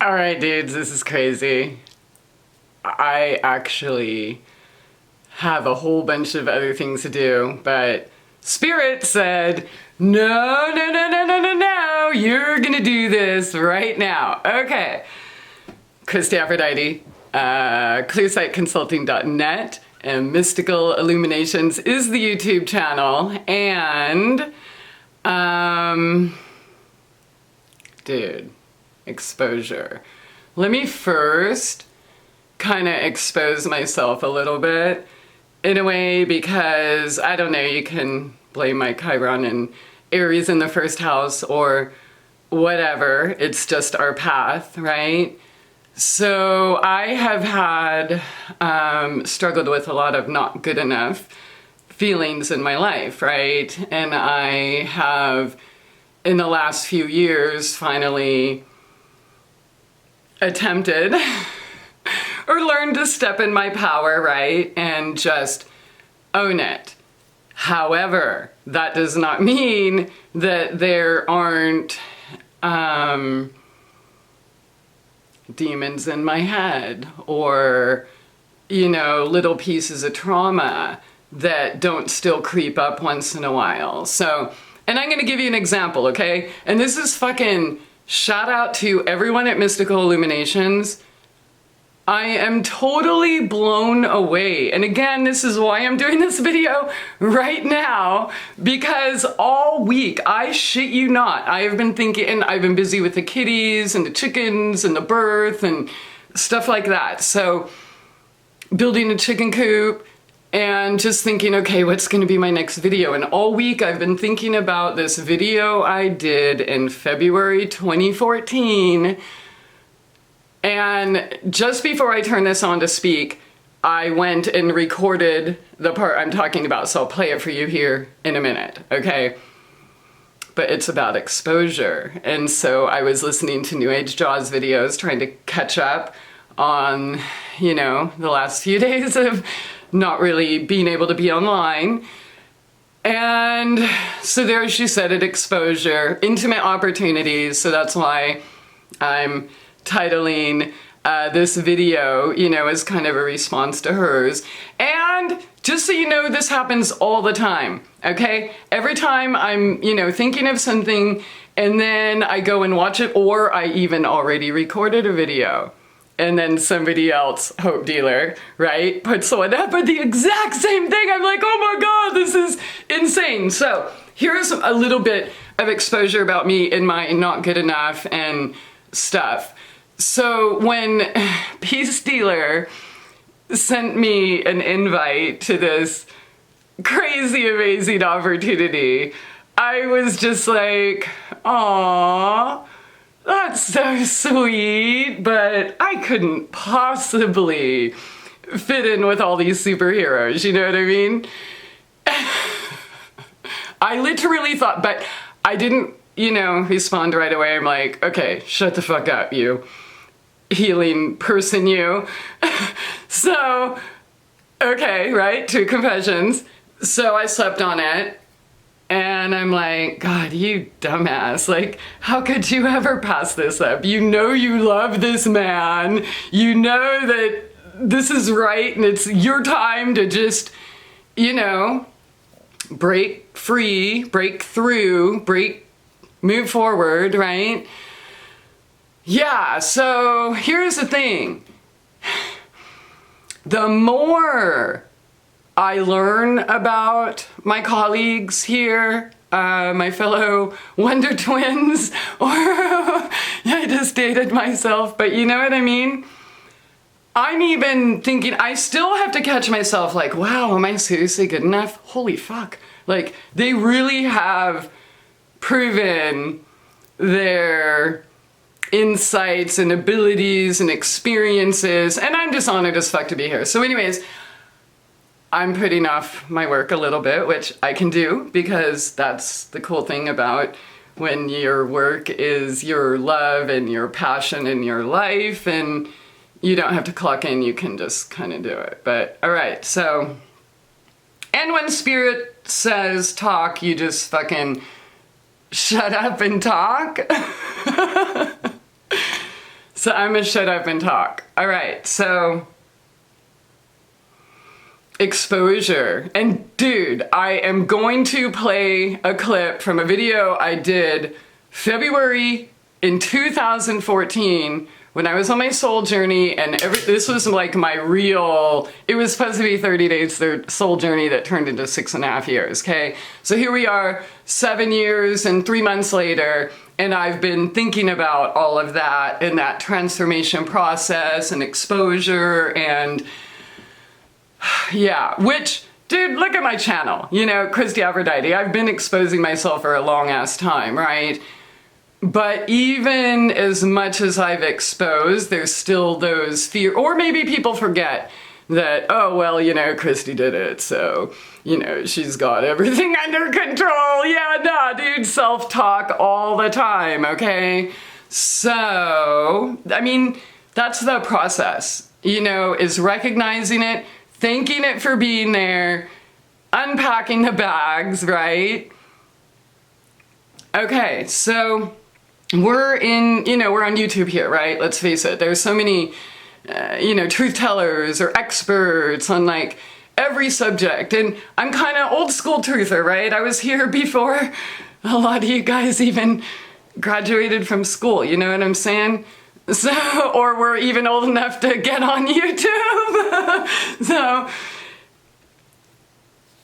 All right, dudes, this is crazy. I actually have a whole bunch of other things to do, but Spirit said, no, you're gonna do this right now. Okay. Christy Aphrodite, clearsightconsulting.net, and Mystical Illuminations is the YouTube channel, and, dude, exposure. Let me first kind of expose myself a little bit in a way, because I don't know, you can blame my Chiron and Aries in the first house or whatever. It's just our path, right? So I have had struggled with a lot of not good enough feelings in my life, right? And I have, in the last few years, finally attempted or learned to step in my power, right? And just own it. However, that does not mean that there aren't demons in my head or, you know, little pieces of trauma that don't still creep up once in a while. So, and I'm gonna give you an example, okay? And this is fucking shout out to everyone at Mystical Illuminations. I am totally blown away. And again, this is why I'm doing this video right now, because all week, I shit you not, I have been thinking, and I've been busy with the kitties and the chickens and the birth and stuff like that. So building a chicken coop and just thinking, okay, what's gonna be my next video? And all week I've been thinking about this video I did in February 2014. And just before I turn this on to speak, I went and recorded the part I'm talking about, so I'll play it for you here in a minute, okay? But it's about exposure. And so I was listening to New Age Jaws videos, trying to catch up on, you know, the last few days of not really being able to be online. And so there she said it, exposure, intimate opportunities. So that's why I'm titling this video, you know, as kind of a response to hers. And just so you know, this happens all the time, okay? Every time I'm, you know, thinking of something and then I go and watch it, or I even already recorded a video and then somebody else, Hope Dealer, right, puts one up with the exact same thing. I'm like, oh my God, this is insane. So here's a little bit of exposure about me and my not good enough and stuff. So when Peace Dealer sent me an invite to this crazy amazing opportunity, I was just like, aw, that's so sweet, but I couldn't possibly fit in with all these superheroes, you know what I mean? I literally thought, but I didn't, you know, respond right away. I'm like, okay, shut the fuck up, you healing person, you. So, okay, right, 2 confessions. So I slept on it, and I'm like, God, you dumbass. Like, how could you ever pass this up? You know you love this man. You know that this is right, and it's your time to just, you know, break free, break through, move forward, right? Yeah, so here's the thing. The more I learn about my colleagues here, my fellow Wonder Twins, or I just dated myself, but you know what I mean? I'm even thinking, I still have to catch myself like, wow, am I seriously good enough? Holy fuck. Like, they really have proven their insights and abilities and experiences, and I'm just honored as fuck to be here. So anyways, I'm putting off my work a little bit, which I can do, because that's the cool thing about when your work is your love and your passion in your life, and you don't have to clock in, you can just kind of do it. But all right, so, and when Spirit says talk, you just fucking shut up and talk. So I'm gonna shut up and talk. All right, so exposure. And dude, I am going to play a clip from a video I did February in 2014 when I was on my soul journey, and this was like my real, it was supposed to be 30 days, the soul journey that turned into 6.5 years, okay? So here we are 7 years and 3 months later, and I've been thinking about all of that and that transformation process and exposure and yeah, which, dude, look at my channel, you know, Christy Aphrodite. I've been exposing myself for a long ass time, right? But even as much as I've exposed, there's still those fear, or maybe people forget that, oh, well, you know, Christy did it, so, you know, she's got everything under control. Yeah, nah, dude, self-talk all the time, okay? So, I mean, that's the process, you know, is recognizing it, thanking it for being there, unpacking the bags, right? Okay, so we're in, you know, we're on YouTube here, right? Let's face it, there's so many, you know, truth tellers or experts on like every subject. And I'm kind of old school truther, right? I was here before a lot of you guys even graduated from school, you know what I'm saying? So, or we're even old enough to get on YouTube. So,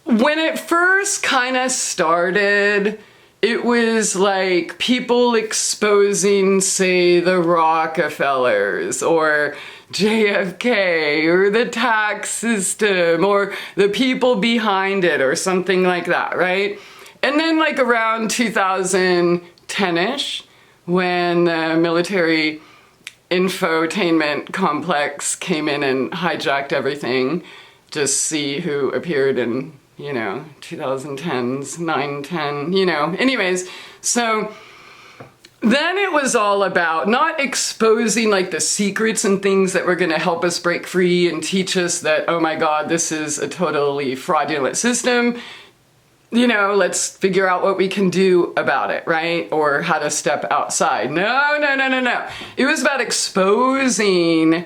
when it first kind of started, it was like people exposing, say, the Rockefellers or JFK or the tax system or the people behind it or something like that, right? And then like around 2010-ish, when the military infotainment complex came in and hijacked everything, just see who appeared in, you know, 2010s, 9, 10, you know. Anyways, so then it was all about not exposing like the secrets and things that were going to help us break free and teach us that, oh my God, this is a totally fraudulent system. You know, let's figure out what we can do about it, right? Or how to step outside. No, no, no, no, no. It was about exposing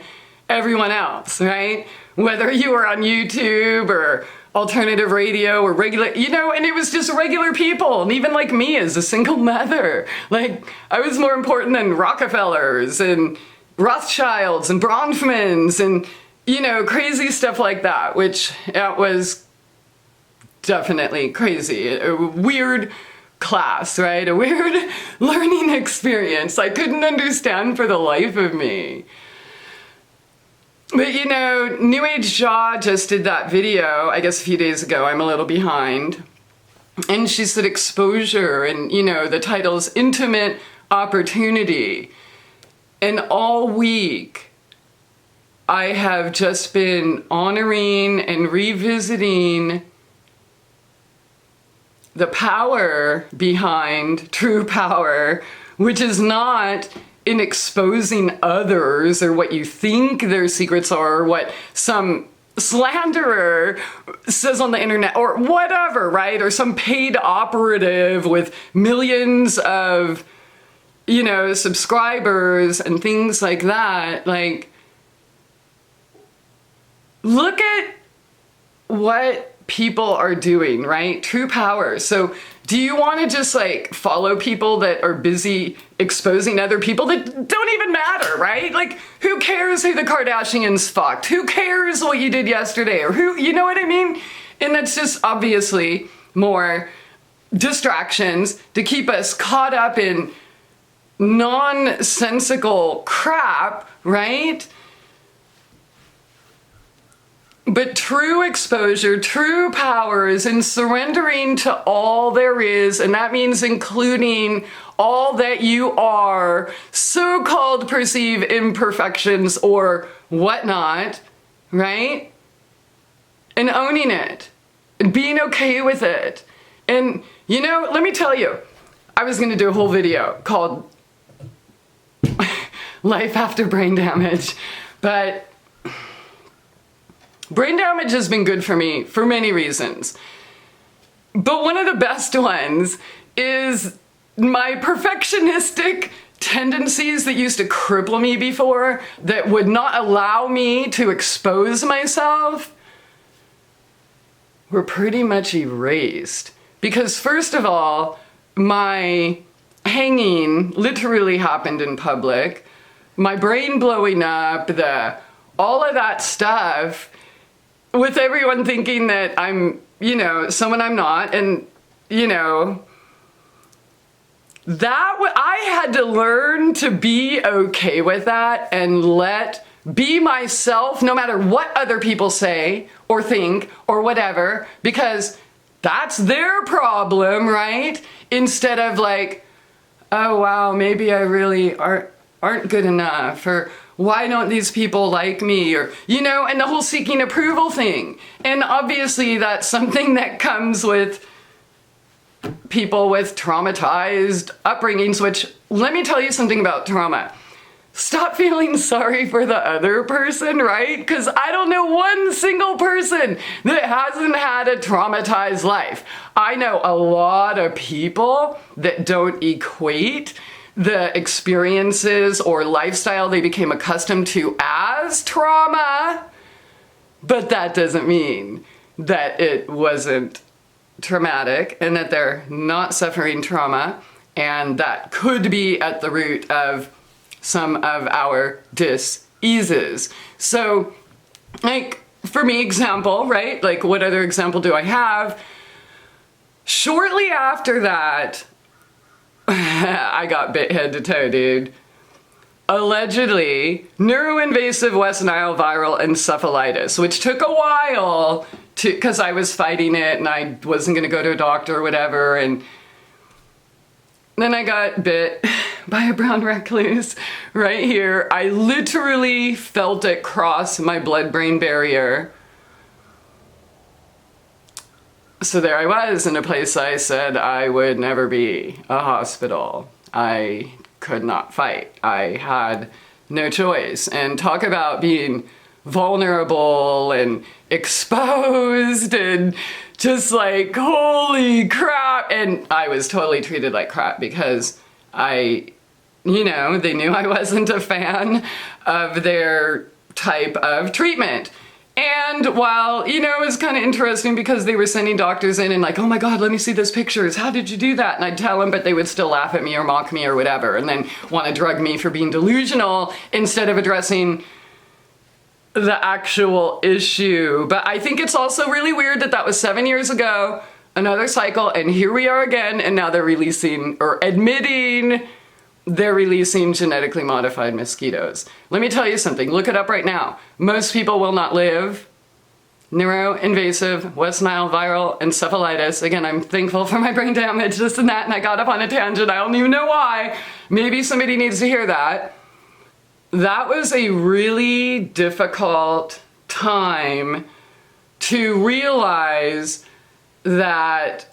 everyone else, right? Whether you were on YouTube or alternative radio or regular, you know, and it was just regular people. And even like me as a single mother, like I was more important than Rockefellers and Rothschilds and Bronfmans and, you know, crazy stuff like that, which was definitely crazy. A weird class, right? A weird learning experience I couldn't understand for the life of me. But you know, New Age Jaw just did that video, I guess a few days ago. I'm a little behind. And she said exposure, and you know, the title's Intimate Opportunity. And all week, I have just been honoring and revisiting the power behind true power, which is not in exposing others or what you think their secrets are or what some slanderer says on the internet or whatever, right? Or some paid operative with millions of, you know, subscribers and things like that. Like, look at what people are doing, right? True power. So do you want to just like follow people that are busy exposing other people that don't even matter, right? Like, who cares who the Kardashians fucked? Who cares what you did yesterday? Or who, you know what I mean? And that's just obviously more distractions to keep us caught up in nonsensical crap, right? But true exposure, true power is in surrendering to all there is, and that means including all that you are, so-called perceived imperfections or whatnot, right? And owning it, and being okay with it. And, you know, let me tell you, I was gonna do a whole video called Life After Brain Damage, but brain damage has been good for me for many reasons. But one of the best ones is my perfectionistic tendencies that used to cripple me before, that would not allow me to expose myself, were pretty much erased. Because first of all, my hanging literally happened in public. My brain blowing up, all of that stuff, with everyone thinking that I'm, someone I'm not, and, I had to learn to be okay with that and be myself no matter what other people say or think or whatever, because that's their problem, right? Instead of like, oh wow, maybe I really aren't good enough, or why don't these people like me, or, and the whole seeking approval thing. And obviously that's something that comes with people with traumatized upbringings, which, let me tell you something about trauma. Stop feeling sorry for the other person, right? Because I don't know one single person that hasn't had a traumatized life. I know a lot of people that don't equate the experiences or lifestyle they became accustomed to as trauma, but that doesn't mean that it wasn't traumatic and that they're not suffering trauma, and that could be at the root of some of our dis-eases. So, like, for me, example, right? Like, what other example do I have? Shortly after that, I got bit head to toe, dude. Allegedly, neuroinvasive West Nile viral encephalitis, which took a while because I was fighting it and I wasn't going to go to a doctor or whatever. And then I got bit by a brown recluse right here. I literally felt it cross my blood-brain barrier. So there I was in a place I said I would never be, a hospital. I could not fight. I had no choice. And talk about being vulnerable and exposed and just like, holy crap. And I was totally treated like crap because they knew I wasn't a fan of their type of treatment. And while, it was kind of interesting because they were sending doctors in and like, oh my God, let me see those pictures. How did you do that? And I'd tell them, but they would still laugh at me or mock me or whatever, and then want to drug me for being delusional instead of addressing the actual issue. But I think it's also really weird that was 7 years ago, another cycle, and here we are again, and now they're releasing or admitting they're releasing genetically modified mosquitoes. Let me tell you something. Look it up right now. Most people will not live. Neuroinvasive West Nile viral encephalitis. Again, I'm thankful for my brain damage, this and that, and I got up on a tangent. I don't even know why. Maybe somebody needs to hear that. That was a really difficult time to realize that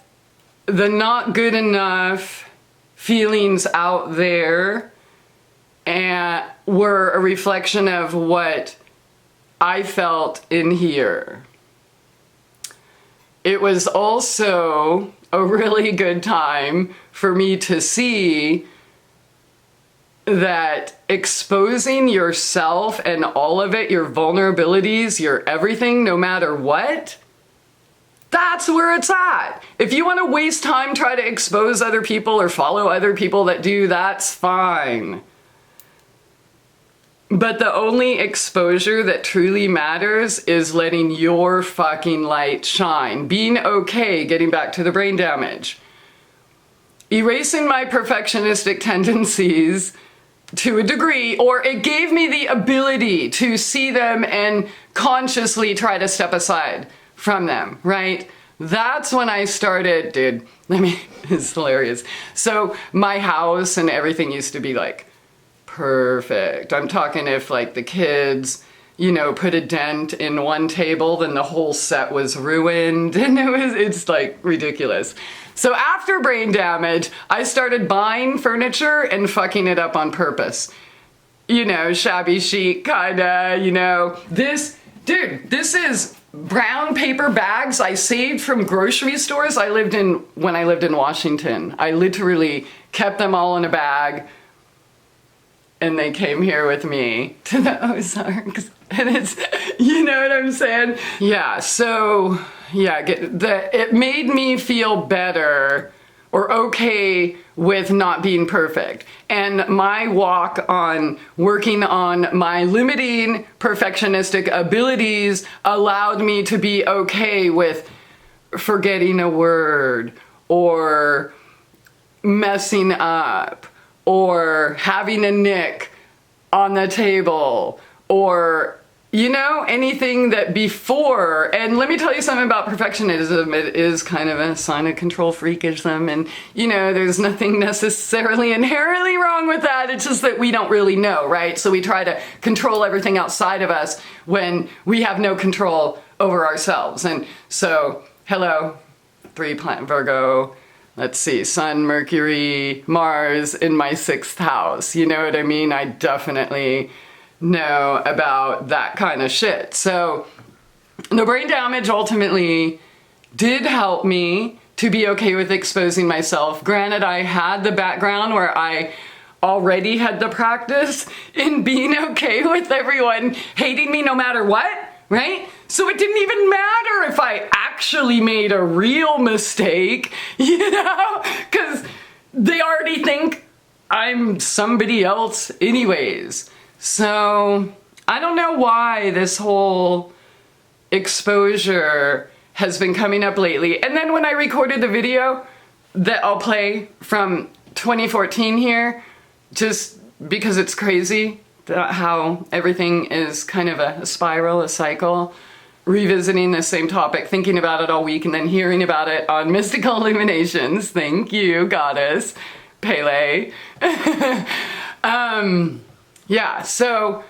the not good enough feelings out there and were a reflection of what I felt in here. It was also a really good time for me to see that exposing yourself and all of it, your vulnerabilities, your everything, no matter what, that's where it's at. If you want to waste time trying to expose other people or follow other people that do, that's fine. But the only exposure that truly matters is letting your fucking light shine. Being okay, getting back to the brain damage. Erasing my perfectionistic tendencies to a degree, or it gave me the ability to see them and consciously try to step aside from them, right? That's when I started, dude, it's hilarious. So my house and everything used to be like perfect. I'm talking if like the kids, put a dent in one table, then the whole set was ruined, and it's like ridiculous. So after brain damage, I started buying furniture and fucking it up on purpose. Shabby chic kinda, this is brown paper bags I saved from grocery stores when I lived in Washington. I literally kept them all in a bag. and they came here with me to the Ozarks. And it's, you know what I'm saying? Yeah, so, yeah, it made me feel better or okay with not being perfect. And my walk on working on my limiting perfectionistic abilities allowed me to be okay with forgetting a word or messing up or having a nick on the table or, you know, anything that before. And let me tell you something about perfectionism. It is kind of a sign of control freakism, and you know, there's nothing necessarily inherently wrong with that. It's just that we don't really know, right? So we try to control everything outside of us when we have no control over ourselves. And so, hello, 3-planet Virgo. Let's see, Sun, Mercury, Mars in my 6th house. You know what I mean? I definitely know about that kind of shit. So the brain damage ultimately did help me to be okay with exposing myself. Granted, I had the background where I already had the practice in being okay with everyone hating me no matter what, right? So it didn't even matter if I actually made a real mistake, you know, because they already think I'm somebody else anyways. So I don't know why this whole exposure has been coming up lately. And then when I recorded the video that I'll play from 2014 here, just because it's crazy how everything is kind of a spiral, a cycle, revisiting the same topic, thinking about it all week, and then hearing about it on Mystical Illuminations. Thank you, goddess, Pele. Yeah, so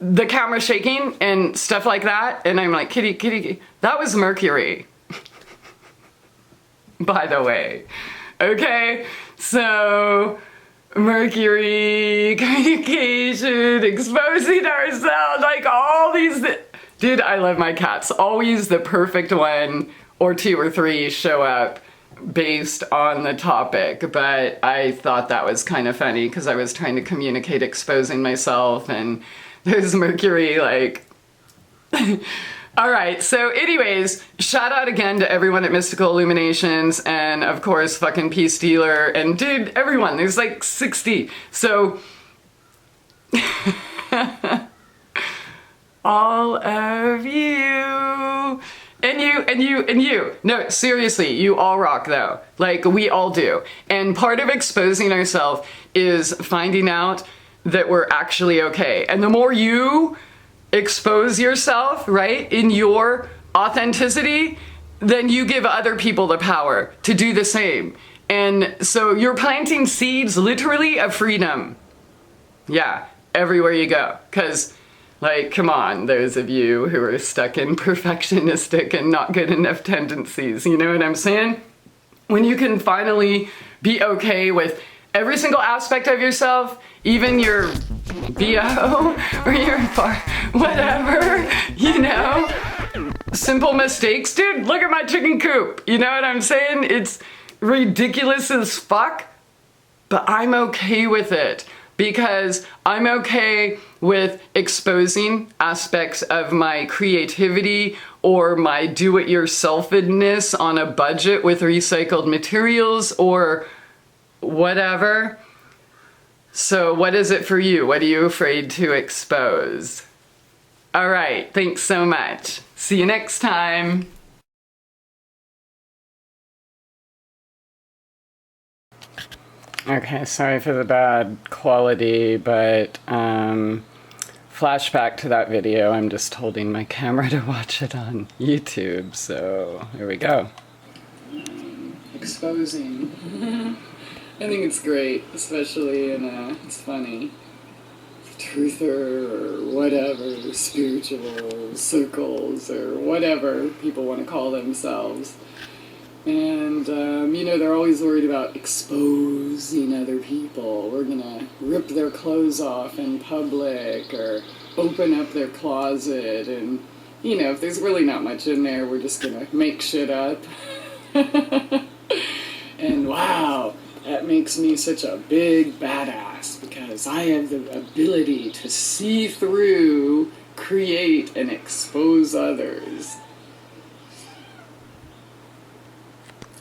the camera shaking and stuff like that, and I'm like, kitty, kitty, kitty. That was Mercury, by the way. Okay, so Mercury, communication, exposing ourselves, like all these. Dude, I love my cats. Always the perfect one or 2 or 3 show up based on the topic, but I thought that was kind of funny because I was trying to communicate exposing myself, and there's Mercury like all right, so anyways, shout out again to everyone at Mystical Illuminations, and of course fucking Peace Dealer, and dude, everyone, there's like 60, so all of you. And you. No, seriously, you all rock though. Like, we all do. And part of exposing ourselves is finding out that we're actually okay. And the more you expose yourself, right, in your authenticity, then you give other people the power to do the same. And so you're planting seeds, literally, of freedom. Yeah, everywhere you go. 'Cause like, come on, those of you who are stuck in perfectionistic and not good enough tendencies, you know what I'm saying? When you can finally be okay with every single aspect of yourself, even your BO or your whatever, you know? Simple mistakes. Dude, look at my chicken coop. You know what I'm saying? It's ridiculous as fuck, but I'm okay with it. Because I'm okay with exposing aspects of my creativity or my do-it-yourselfedness on a budget with recycled materials or whatever. So what is it for you? What are you afraid to expose? All right, thanks so much. See you next time. Okay, sorry for the bad quality, but flashback to that video. I'm just holding my camera to watch it on YouTube, so here we go. Exposing. I think it's great, especially in it's funny, truther or whatever, spiritual circles or whatever people want to call themselves. And, you know, they're always worried about exposing other people. We're gonna rip their clothes off in public or open up their closet. And, you know, if there's really not much in there, we're just gonna make shit up. And wow, at that makes me such a big badass, because I have the ability to see through, create, and expose others.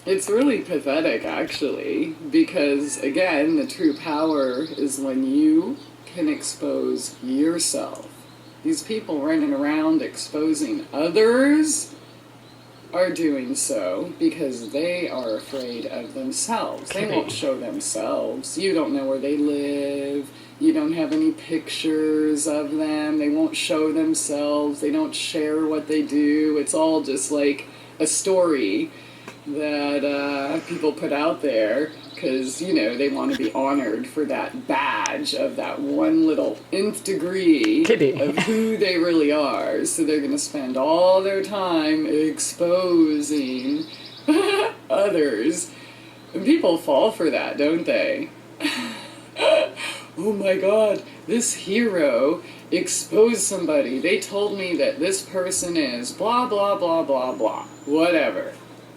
It's really pathetic, actually, because, again, the true power is when you can expose yourself. These people running around exposing others are doing so because they are afraid of themselves. They won't show themselves. You don't know where they live. You don't have any pictures of them. They won't show themselves. They don't share what they do. It's all just like a story that people put out there because, you know, they want to be honored for that badge of that one little nth degree of who they really are. So they're going to spend all their time exposing others. And people fall for that, don't they? Oh my God, this hero exposed somebody. They told me that this person is blah, blah, blah, blah, blah. Whatever.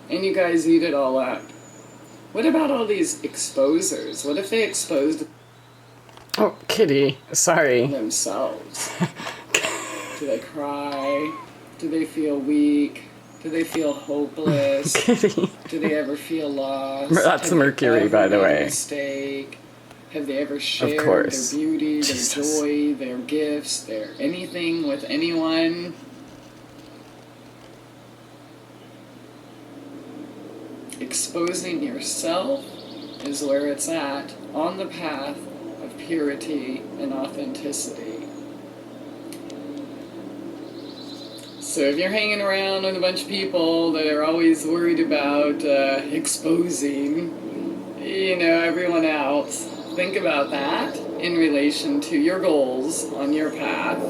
And you guys eat it all up. What about all these exposers? What if they exposed... Oh, Kitty, sorry. ...themselves? Do they cry? Do they feel weak? Do they feel hopeless? Kitty. Do they ever feel lost? That's Mercury, by the way. Mistake? Have they ever shared course. their beauty, Jesus. their joy, their gifts, their anything with anyone? Exposing yourself is where it's at, on the path of purity and authenticity. So if you're hanging around with a bunch of people that are always worried about exposing, you know, everyone else, think about that in relation to your goals on your path.